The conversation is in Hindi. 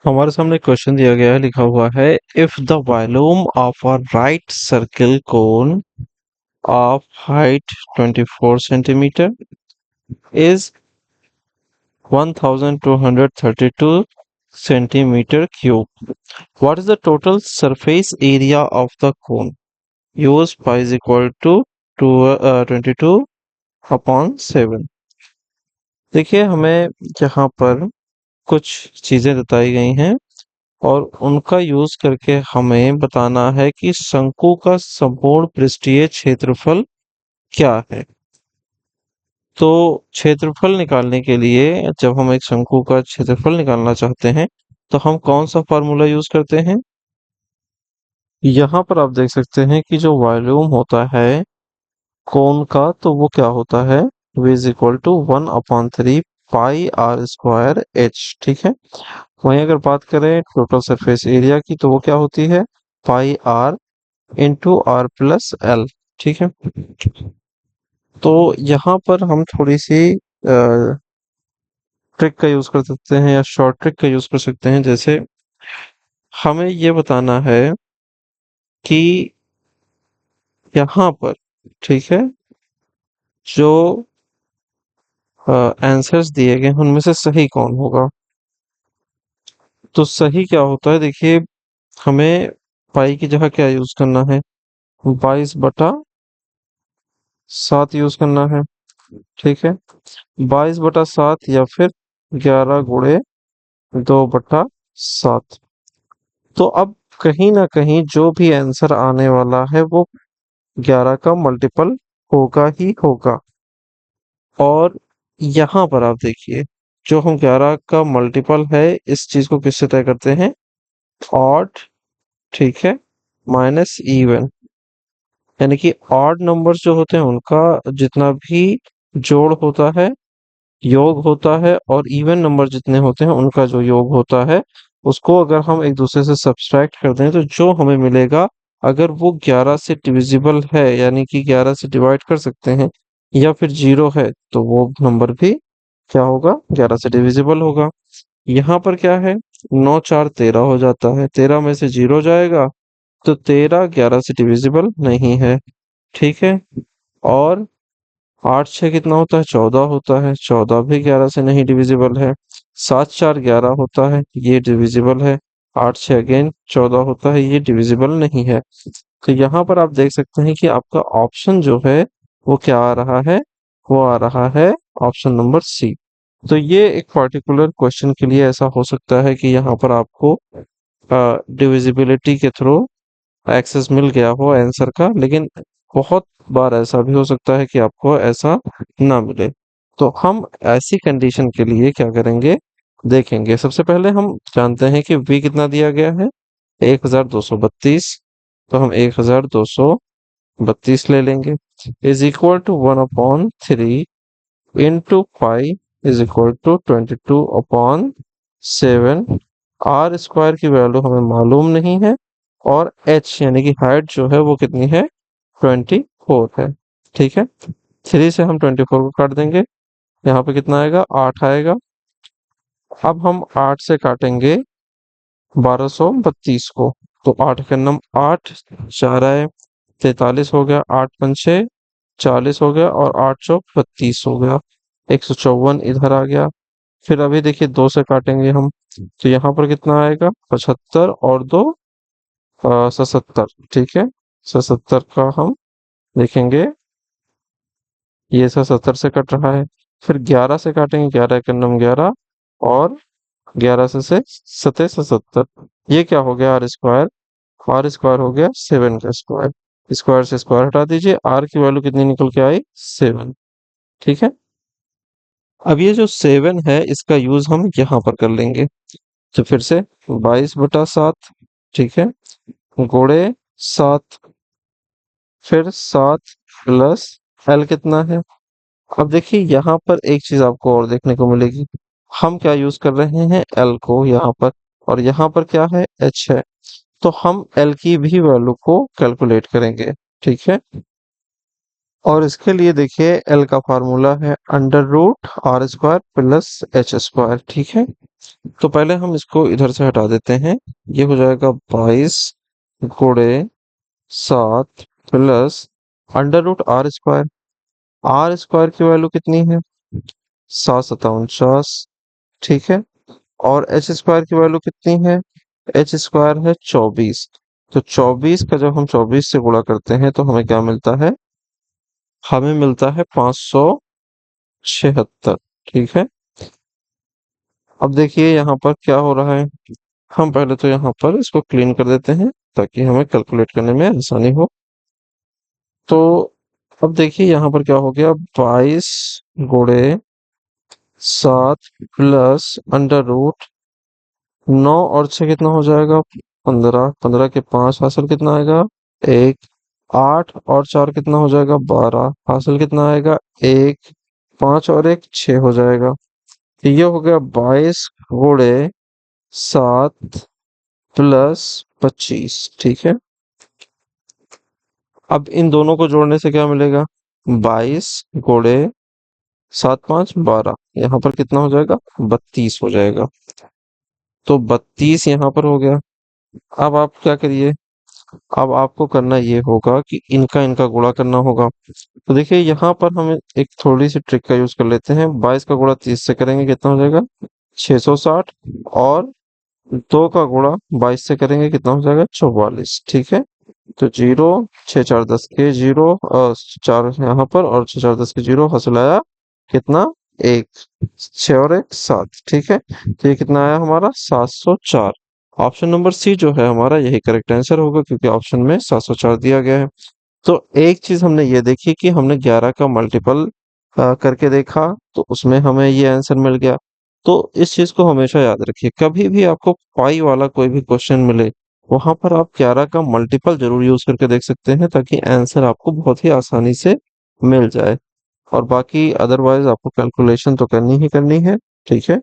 हमारे सामने क्वेश्चन दिया गया है, लिखा हुआ है if the volume of a right circle cone of height 24 centimetre is 1232 centimeter cube. What is the total surface area of the cone? Use pi is equal to 22 upon 7. देखिए हमें यहाँ पर कुछ चीजें बताई गई हैं और उनका यूज करके हमें बताना है कि शंकु का संपूर्ण पृष्ठीय क्षेत्रफल क्या है। तो क्षेत्रफल निकालने के लिए जब हम एक शंकु का क्षेत्रफल निकालना चाहते हैं तो हम कौन सा फार्मूला यूज करते हैं। यहाँ पर आप देख सकते हैं कि जो वॉल्यूम होता है कोन का तो वो क्या होता है, v is equal to 1/3 pi R square H. ठीक है, वहीं अगर बात करें टोटल सरफेस एरिया की तो वो क्या होती है, pi R into R plus L. ठीक है, तो यहाँ पर हम थोड़ी सी ट्रिक का यूज कर सकते हैं या शॉर्ट ट्रिक का यूज कर सकते हैं। जैसे हमें ये बताना है कि यहाँ पर, ठीक है, जो आंसर्स दिए गए हैं उनमें से सही कौन होगा। तो सही क्या होता है, देखिए हमें पाई की जगह क्या यूज करना है, 22/7 यूज करना है। ठीक है, 22/7 या फिर 11 गुणे 2/7। तो अब कहीं ना कहीं जो भी आंसर आने वाला है वो 11 का मल्टीपल होगा ही होगा। और यहाँ पर आप देखिए जो हम 11 का मल्टीपल है इस चीज को किससे तय करते हैं, ऑड, ठीक है, माइनस इवन। यानी कि ऑड नंबर्स जो होते हैं उनका जितना भी जोड़ होता है, योग होता है, और इवन नंबर जितने होते हैं उनका जो योग होता है उसको अगर हम एक दूसरे से सब्सट्रैक्ट कर दें तो जो हमें मिलेगा, अगर वो 11 से डिविजिबल है यानी कि 11 से डिवाइड कर सकते हैं या फिर जीरो है तो वो नंबर भी क्या होगा, 11 से डिविजिबल होगा। यहाँ पर क्या है, 9×4 13 हो जाता है, 13 में से जीरो जाएगा तो 13 11 से डिविजिबल नहीं है। ठीक है, और 8×6 कितना होता है, 14 होता है, 14 भी 11 से नहीं डिविजिबल है। 7×4 11 होता है, ये डिविजिबल है। 8×6 अगेन 14 होता है, ये डिविजिबल नहीं है। तो यहाँ पर आप देख सकते हैं कि आपका ऑप्शन जो है वो क्या आ रहा है, वो आ रहा है ऑप्शन नंबर सी। तो ये एक पर्टिकुलर क्वेश्चन के लिए ऐसा हो सकता है कि यहाँ पर आपको डिविजिबिलिटी के थ्रू एक्सेस मिल गया हो आंसर का, लेकिन बहुत बार ऐसा भी हो सकता है कि आपको ऐसा ना मिले। तो हम ऐसी कंडीशन के लिए क्या करेंगे, देखेंगे। सबसे पहले हम जानते हैं कि v कितना दिया गया है, 1232। तो हम 1232 ले लेंगे, is equal to 1/3 into pi is equal to 22/7। R square की वैल्यू हमें मालूम नहीं है और एच यानी कि हाइट जो है वो कितनी है, 24 है। ठीक है, 3 से हम 24 को काट देंगे, यहाँ पे कितना आएगा, 8 आएगा। अब हम 8 से काटेंगे 1232 को, तो 8 के नम 8, 4 आए, 43 हो गया, 8×5 = 40 हो गया और 8×4 = 32 हो गया, 154 इधर आ गया। फिर अभी देखिए 2 से काटेंगे हम, तो यहाँ पर कितना आएगा, 75 और 2 77। ठीक है, 77 का हम देखेंगे, ये 77 से कट रहा है। फिर 11 से काटेंगे, 11 के नम 11 और 11 से सते 77। ये क्या हो गया, आर स्क्वायर। आर स्क्वायर हो गया 7 का स्क्वायर। स्क्वायर से स्क्वायर हटा दीजिए, आर की वैल्यू कितनी निकल के आई, 7। ठीक है, अब ये जो 7 है इसका यूज हम यहाँ पर कर लेंगे। तो फिर से 22/7, ठीक है, गुणे 7, फिर 7 प्लस एल कितना है। अब देखिए यहाँ पर एक चीज आपको और देखने को मिलेगी, हम क्या यूज कर रहे हैं, एल को यहाँ पर, और यहाँ पर क्या है, एच है। तो हम एल की भी वैल्यू को कैलकुलेट करेंगे। ठीक है, और इसके लिए देखिए एल का फार्मूला है under root R square plus H square. ठीक है, तो पहले हम इसको इधर से हटा देते हैं। ये हो जाएगा 22 गुणे 7 plus under root R square. R square की वैल्यू कितनी है? 7 7 49। ठीक है। और एच स्क्वायर की वैल्यू कितनी है? एच स्क्वायर है 24। तो 24 का जब हम 24 से गुणा करते हैं तो हमें क्या मिलता है? हमें मिलता है 576। ठीक है। अब देखिए यहाँ पर क्या हो रहा है। हम पहले तो यहाँ पर इसको क्लीन कर देते हैं ताकि हमें कैलकुलेट करने में आसानी हो। तो अब देखिए यहाँ पर क्या हो गया, 22 गुणे 7 प्लस अंडर रूट 9 और 6 कितना हो जाएगा? 15। 15 के 5 हासिल कितना आएगा? 1। 8 और 4 कितना हो जाएगा? 12 हासिल कितना आएगा? 1। 5 और 1 6 हो जाएगा। तो ये हो गया 22 गुणे 7 प्लस 25। ठीक है। अब इन दोनों को जोड़ने से क्या मिलेगा? 22 गुणे 7 5 12। यहाँ पर कितना हो जाएगा? 32 हो जाएगा। तो 32 यहाँ पर हो गया। अब आप क्या करिए, अब आपको करना ये होगा कि इनका इनका गुणा करना होगा। तो देखिए यहाँ पर हम एक थोड़ी सी ट्रिक का यूज कर लेते हैं। 22 का गुणा 30 से करेंगे कितना हो जाएगा? 660। और 2 का गुणा 22 से करेंगे कितना हो जाएगा? 44। ठीक है। तो 0 6 4 10 के 0 4 यहाँ पर और 6 4 10 के 0 हासिल आया कितना? 1। 6 और 1 7। ठीक है। तो ये कितना आया हमारा? 704। ऑप्शन नंबर सी जो है हमारा यही करेक्ट आंसर होगा क्योंकि ऑप्शन में 704 दिया गया है। तो एक चीज हमने ये देखी कि हमने 11 का मल्टीपल करके देखा तो उसमें हमें ये आंसर मिल गया। तो इस चीज को हमेशा याद रखिए, कभी भी आपको पाई वाला कोई भी क्वेश्चन मिले वहां पर आप 11 का मल्टीपल जरूर यूज करके देख सकते हैं ताकि आंसर आपको बहुत ही आसानी से मिल जाए। और बाकी अदरवाइज आपको कैलकुलेशन तो करनी ही करनी है। ठीक है।